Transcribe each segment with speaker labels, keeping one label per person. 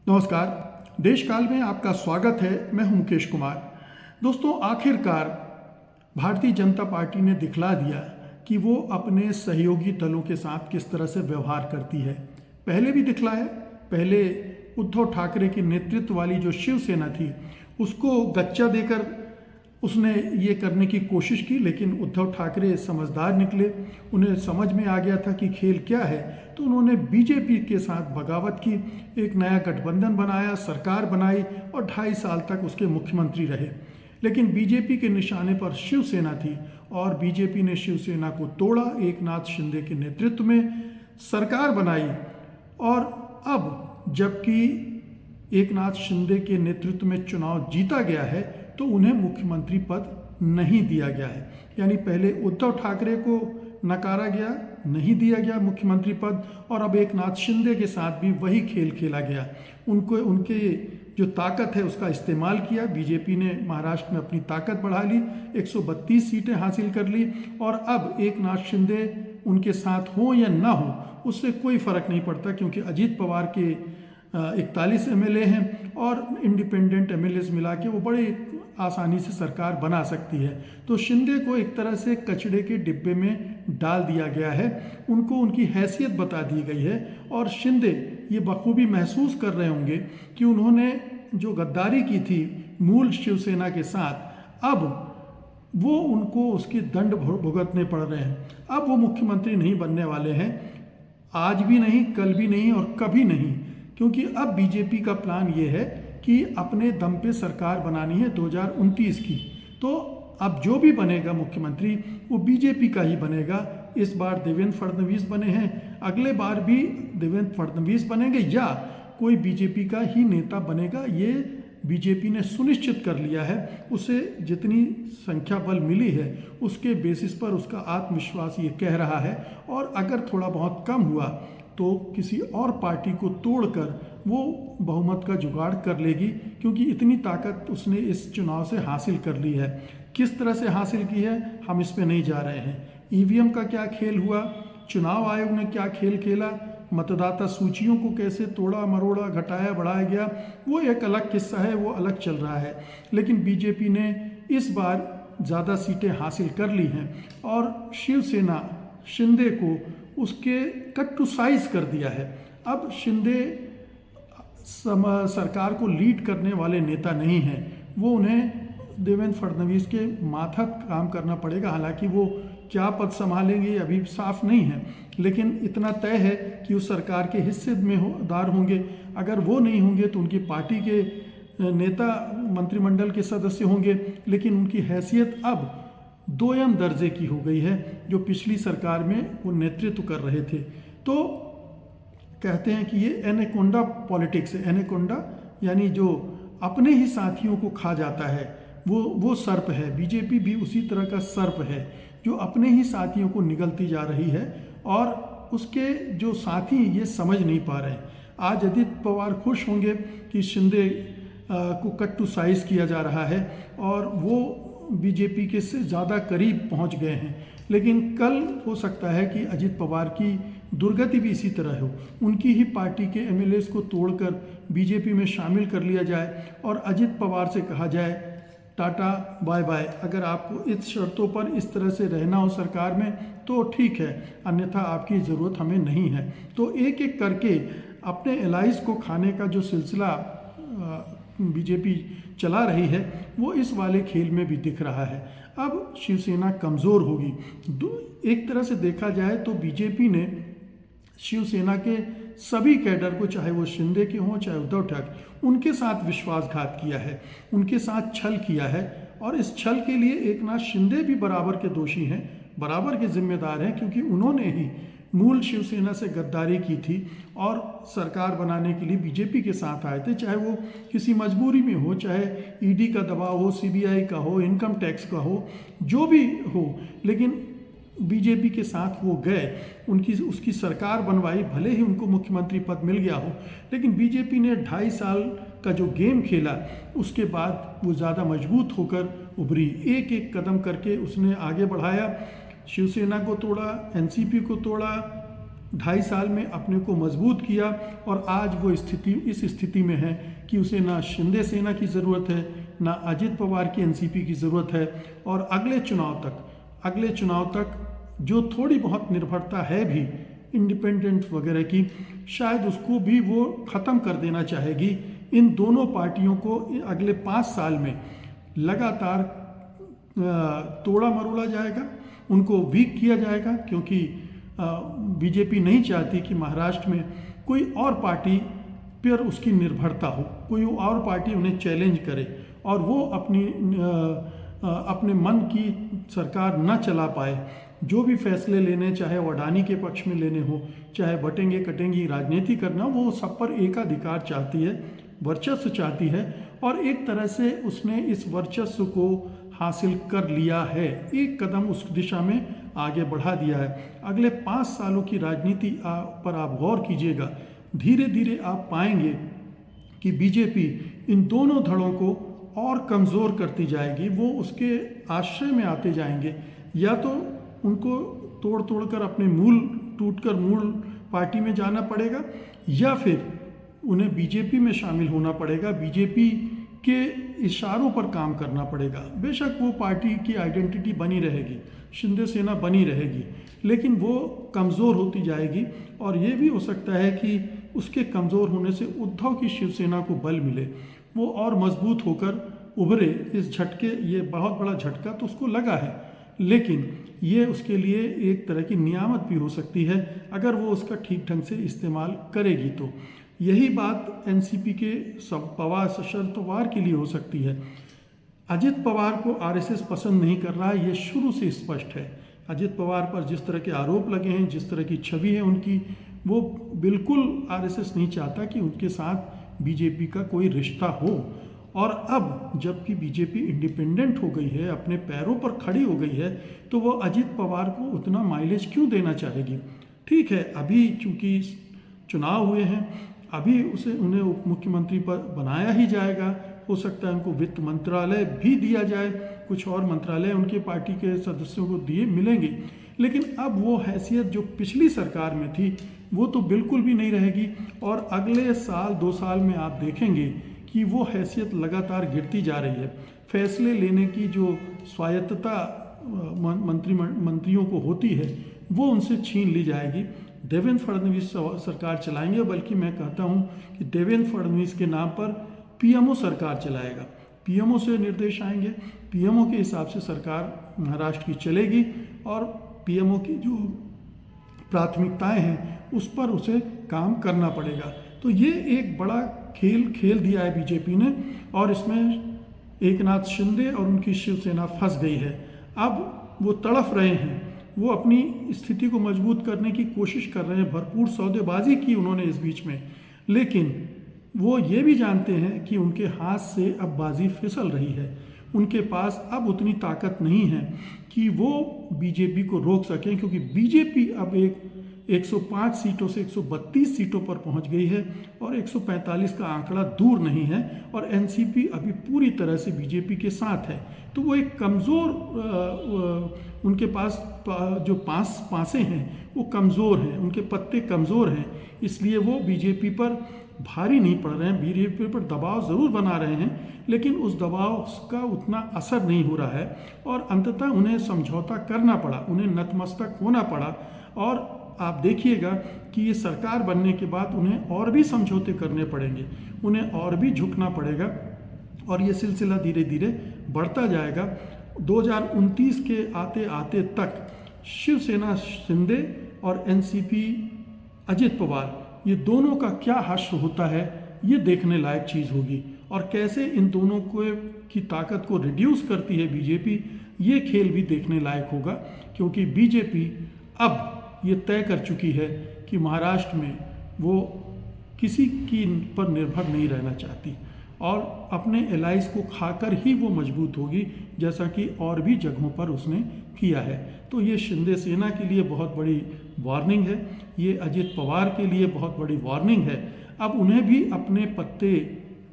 Speaker 1: नमस्कार। देशकाल में आपका स्वागत है। मैं हूं मुकेश कुमार। दोस्तों, आखिरकार भारतीय जनता पार्टी ने दिखला दिया कि वो अपने सहयोगी दलों के साथ किस तरह से व्यवहार करती है। पहले भी दिखलाया। पहले उद्धव ठाकरे के नेतृत्व वाली जो शिवसेना थी उसको गच्चा देकर उसने ये करने की कोशिश की, लेकिन उद्धव ठाकरे समझदार निकले। उन्हें समझ में आ गया था कि खेल क्या है, तो उन्होंने बीजेपी के साथ बगावत की, एक नया गठबंधन बनाया, सरकार बनाई और 2.5 साल तक उसके मुख्यमंत्री रहे। लेकिन बीजेपी के निशाने पर शिवसेना थी और बीजेपी ने शिवसेना को तोड़ा, एकनाथ शिंदे के नेतृत्व में सरकार बनाई। और अब जबकि एकनाथ शिंदे के नेतृत्व में चुनाव जीता गया है तो उन्हें मुख्यमंत्री पद नहीं दिया गया है। यानी पहले उद्धव ठाकरे को नकारा गया, नहीं दिया गया मुख्यमंत्री पद, और अब एकनाथ शिंदे के साथ भी वही खेल खेला गया। उनके जो ताकत है उसका इस्तेमाल किया। बीजेपी ने महाराष्ट्र में अपनी ताकत बढ़ा ली, 132 सीटें हासिल कर ली, और अब एकनाथ शिंदे उनके साथ हो या ना हो उससे कोई फर्क नहीं पड़ता, क्योंकि अजीत पवार के 41 एमएलए हैं और इंडिपेंडेंट एमएलए मिला के वो बड़े आसानी से सरकार बना सकती है। तो शिंदे को एक तरह से कचड़े के डिब्बे में डाल दिया गया है, उनको उनकी हैसियत बता दी गई है। और शिंदे ये बखूबी महसूस कर रहे होंगे कि उन्होंने जो गद्दारी की थी मूल शिवसेना के साथ, अब वो उनको उसके दंड भुगतने पड़ रहे हैं। अब वो मुख्यमंत्री नहीं बनने वाले हैं, आज भी नहीं, कल भी नहीं और कभी नहीं, क्योंकि अब बीजेपी का प्लान ये है कि अपने दम पे सरकार बनानी है 2029 की। तो अब जो भी बनेगा मुख्यमंत्री वो बीजेपी का ही बनेगा। इस बार देवेंद्र फडणवीस बने हैं, अगले बार भी देवेंद्र फडणवीस बनेंगे या कोई बीजेपी का ही नेता बनेगा। ये बीजेपी ने सुनिश्चित कर लिया है। उसे जितनी संख्या बल मिली है उसके बेसिस पर उसका आत्मविश्वास ये कह रहा है, और अगर थोड़ा बहुत कम हुआ तो किसी और पार्टी को तोड़कर वो बहुमत का जुगाड़ कर लेगी, क्योंकि इतनी ताकत उसने इस चुनाव से हासिल कर ली है। किस तरह से हासिल की है हम इस पे नहीं जा रहे हैं। ईवीएम का क्या खेल हुआ, चुनाव आयोग ने क्या खेल खेला, मतदाता सूचियों को कैसे तोड़ा मरोड़ा, घटाया बढ़ाया गया, वो एक अलग किस्सा है, वो अलग चल रहा है। लेकिन बीजेपी ने इस बार ज़्यादा सीटें हासिल कर ली हैं और शिवसेना शिंदे को उसके कट टू साइज कर दिया है। अब शिंदे सरकार को लीड करने वाले नेता नहीं हैं, वो उन्हें देवेंद्र फडणवीस के माथक काम करना पड़ेगा। हालांकि वो क्या पद संभालेंगे अभी साफ नहीं है, लेकिन इतना तय है कि उस सरकार के हिस्से में दार होंगे। अगर वो नहीं होंगे तो उनकी पार्टी के नेता मंत्रिमंडल के सदस्य होंगे, लेकिन उनकी हैसियत अब दोयम दर्जे की हो गई है, जो पिछली सरकार में वो नेतृत्व कर रहे थे। तो कहते हैं कि ये एनाकोंडा पॉलिटिक्स है। एनाकोंडा यानी जो अपने ही साथियों को खा जाता है, वो सर्प है। बीजेपी भी उसी तरह का सर्प है जो अपने ही साथियों को निगलती जा रही है, और उसके जो साथी ये समझ नहीं पा रहे हैं। आज अजित पवार खुश होंगे कि शिंदे को कट टू साइज किया जा रहा है और वो बीजेपी के से ज़्यादा करीब पहुंच गए हैं, लेकिन कल हो सकता है कि अजित पवार की दुर्गति भी इसी तरह हो, उनकी ही पार्टी के एमएलए को तोड़कर बीजेपी में शामिल कर लिया जाए और अजित पवार से कहा जाए टाटा बाय बाय। अगर आपको इस शर्तों पर इस तरह से रहना हो सरकार में तो ठीक है, अन्यथा आपकी ज़रूरत हमें नहीं है। तो एक एक करके अपने एलाइज को खाने का जो सिलसिला बीजेपी चला रही है वो इस वाले खेल में भी दिख रहा है। अब शिवसेना कमज़ोर होगी। एक तरह से देखा जाए तो बीजेपी ने शिवसेना के सभी कैडर को, चाहे वो शिंदे के हों चाहे उद्धव ठाकरे, उनके साथ विश्वासघात किया है, उनके साथ छल किया है। और इस छल के लिए एकनाथ शिंदे भी बराबर के दोषी हैं, बराबर के जिम्मेदार हैं, क्योंकि उन्होंने ही मूल शिवसेना से गद्दारी की थी और सरकार बनाने के लिए बीजेपी के साथ आए थे, चाहे वो किसी मजबूरी में हो, चाहे ईडी का दबाव हो, सीबीआई का हो, इनकम टैक्स का हो, जो भी हो, लेकिन बीजेपी के साथ वो गए, उसकी सरकार बनवाई। भले ही उनको मुख्यमंत्री पद मिल गया हो, लेकिन बीजेपी ने 2.5 साल का जो गेम खेला उसके बाद वो ज़्यादा मजबूत होकर उभरी। एक एक कदम करके उसने आगे बढ़ाया, शिवसेना को तोड़ा, एनसीपी को तोड़ा, 2.5 साल में अपने को मजबूत किया और आज वो इस स्थिति में है कि उसे ना शिंदे सेना की ज़रूरत है, ना अजित पवार की एनसीपी की ज़रूरत है। और अगले चुनाव तक जो थोड़ी बहुत निर्भरता है भी इंडिपेंडेंट वगैरह की, शायद उसको भी वो ख़त्म कर देना चाहेगी। इन दोनों पार्टियों को अगले 5 साल में लगातार तोड़ा मरोड़ा जाएगा, उनको वीक किया जाएगा, क्योंकि बीजेपी नहीं चाहती कि महाराष्ट्र में कोई और पार्टी पर उसकी निर्भरता हो, कोई और पार्टी उन्हें चैलेंज करे और वो अपने मन की सरकार न चला पाए। जो भी फैसले लेने, चाहे वो अडानी के पक्ष में लेने हो, चाहे बटेंगे कटेंगे राजनीति करना, वो सब पर एकाधिकार चाहती है, वर्चस्व चाहती है और एक तरह से उसने इस वर्चस्व को हासिल कर लिया है, एक कदम उस दिशा में आगे बढ़ा दिया है। अगले 5 सालों की राजनीति पर आप गौर कीजिएगा, धीरे धीरे आप पाएंगे कि बीजेपी इन दोनों धड़ों को और कमज़ोर करती जाएगी। वो उसके आश्रय में आते जाएंगे, या तो उनको तोड़ कर अपने टूटकर मूल पार्टी में जाना पड़ेगा, या फिर उन्हें बीजेपी में शामिल होना पड़ेगा, बीजेपी के इशारों पर काम करना पड़ेगा। बेशक वो पार्टी की आइडेंटिटी बनी रहेगी, शिंदे सेना बनी रहेगी, लेकिन वो कमज़ोर होती जाएगी और ये भी हो सकता है कि उसके कमज़ोर होने से उद्धव की शिवसेना को बल मिले, वो और मजबूत होकर उभरे। इस झटके, ये बहुत बड़ा झटका तो उसको लगा है, लेकिन ये उसके लिए एक तरह की नियामत भी हो सकती है अगर वो उसका ठीक ढंग से इस्तेमाल करेगी। तो यही बात एनसीपी के शरद पवार के लिए हो सकती है। अजित पवार को आरएसएस पसंद नहीं कर रहा है, ये शुरू से स्पष्ट है। अजित पवार पर जिस तरह के आरोप लगे हैं, जिस तरह की छवि है उनकी, वो बिल्कुल आरएसएस नहीं चाहता कि उनके साथ बीजेपी का कोई रिश्ता हो। और अब जबकि बीजेपी इंडिपेंडेंट हो गई है, अपने पैरों पर खड़ी हो गई है, तो वो अजित पवार को उतना माइलेज क्यों देना चाहेगी? ठीक है, अभी चूंकि चुनाव हुए हैं, अभी उन्हें उप मुख्यमंत्री पर बनाया ही जाएगा। हो सकता है उनको वित्त मंत्रालय भी दिया जाए, कुछ और मंत्रालय उनके पार्टी के सदस्यों को मिलेंगे, लेकिन अब वो हैसियत जो पिछली सरकार में थी वो तो बिल्कुल भी नहीं रहेगी। और अगले साल 2 साल में आप देखेंगे कि वो हैसियत लगातार गिरती जा रही है। फैसले लेने की जो स्वायत्तता मंत्रियों को होती है वो उनसे छीन ली जाएगी। देवेंद्र फडणवीस सरकार चलाएंगे, बल्कि मैं कहता हूं कि देवेंद्र फडणवीस के नाम पर पीएमओ सरकार चलाएगा। पीएमओ से निर्देश आएंगे, पीएमओ के हिसाब से सरकार महाराष्ट्र की चलेगी और पीएमओ की जो प्राथमिकताएं हैं उस पर उसे काम करना पड़ेगा। तो ये एक बड़ा खेल दिया है बीजेपी ने, और इसमें एकनाथ शिंदे और उनकी शिवसेना फंस गई है। अब वो तड़फ रहे हैं, वो अपनी स्थिति को मजबूत करने की कोशिश कर रहे हैं, भरपूर सौदेबाजी की उन्होंने इस बीच में, लेकिन वो ये भी जानते हैं कि उनके हाथ से अब बाजी फिसल रही है। उनके पास अब उतनी ताकत नहीं है कि वो बीजेपी को रोक सकें, क्योंकि बीजेपी अब 105 सीटों से 132 सीटों पर पहुंच गई है और 145 का आंकड़ा दूर नहीं है, और एनसीपी अभी पूरी तरह से बीजेपी के साथ है। तो वो एक कमज़ोर, उनके पास जो पासे हैं वो कमज़ोर हैं, उनके पत्ते कमज़ोर हैं, इसलिए वो बीजेपी पर भारी नहीं पड़ रहे हैं। बीजेपी पर दबाव ज़रूर बना रहे हैं, लेकिन उस दबाव का उतना असर नहीं हो रहा है और अंततः उन्हें समझौता करना पड़ा, उन्हें नतमस्तक होना पड़ा। और आप देखिएगा कि ये सरकार बनने के बाद उन्हें और भी समझौते करने पड़ेंगे, उन्हें और भी झुकना पड़ेगा, और ये सिलसिला धीरे धीरे बढ़ता जाएगा। 2029 के आते आते तक शिवसेना शिंदे और एनसीपी अजित पवार, ये दोनों का क्या हश्र होता है, ये देखने लायक चीज़ होगी। और कैसे इन दोनों की ताकत को रिड्यूस करती है बीजेपी, ये खेल भी देखने लायक होगा, क्योंकि बीजेपी अब ये तय कर चुकी है कि महाराष्ट्र में वो किसी की पर निर्भर नहीं रहना चाहती और अपने एलाइज को खाकर ही वो मजबूत होगी, जैसा कि और भी जगहों पर उसने किया है। तो ये शिंदे सेना के लिए बहुत बड़ी वार्निंग है, ये अजित पवार के लिए बहुत बड़ी वार्निंग है। अब उन्हें भी अपने पत्ते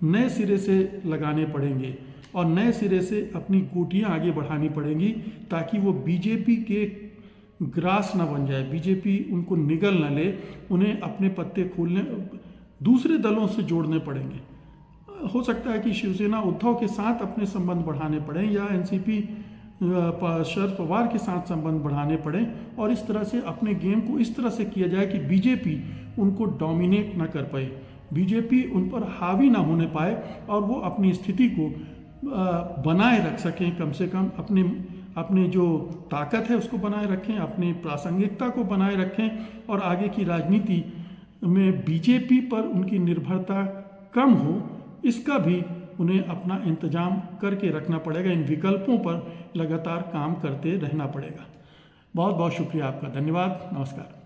Speaker 1: नए सिरे से लगाने पड़ेंगे और नए सिरे से अपनी गोटियां आगे बढ़ानी पड़ेंगी, ताकि वो बीजेपी के ग्रास ना बन जाए, बीजेपी उनको निगल ना ले, उन्हें अपने पत्ते खोलने दूसरे दलों से जोड़ने पड़ेंगे। हो सकता है कि शिवसेना उद्धव के साथ अपने संबंध बढ़ाने पड़े या एनसीपी शरद पवार के साथ संबंध बढ़ाने पड़े, और इस तरह से अपने गेम को इस तरह से किया जाए कि बीजेपी उनको डोमिनेट ना कर पाए, बीजेपी उन पर हावी ना होने पाए और वो अपनी स्थिति को बनाए रख सकें, कम से कम अपने जो ताकत है उसको बनाए रखें, अपनी प्रासंगिकता को बनाए रखें, और आगे की राजनीति में बीजेपी पर उनकी निर्भरता कम हो, इसका भी उन्हें अपना इंतजाम करके रखना पड़ेगा। इन विकल्पों पर लगातार काम करते रहना पड़ेगा। बहुत बहुत शुक्रिया आपका, धन्यवाद, नमस्कार।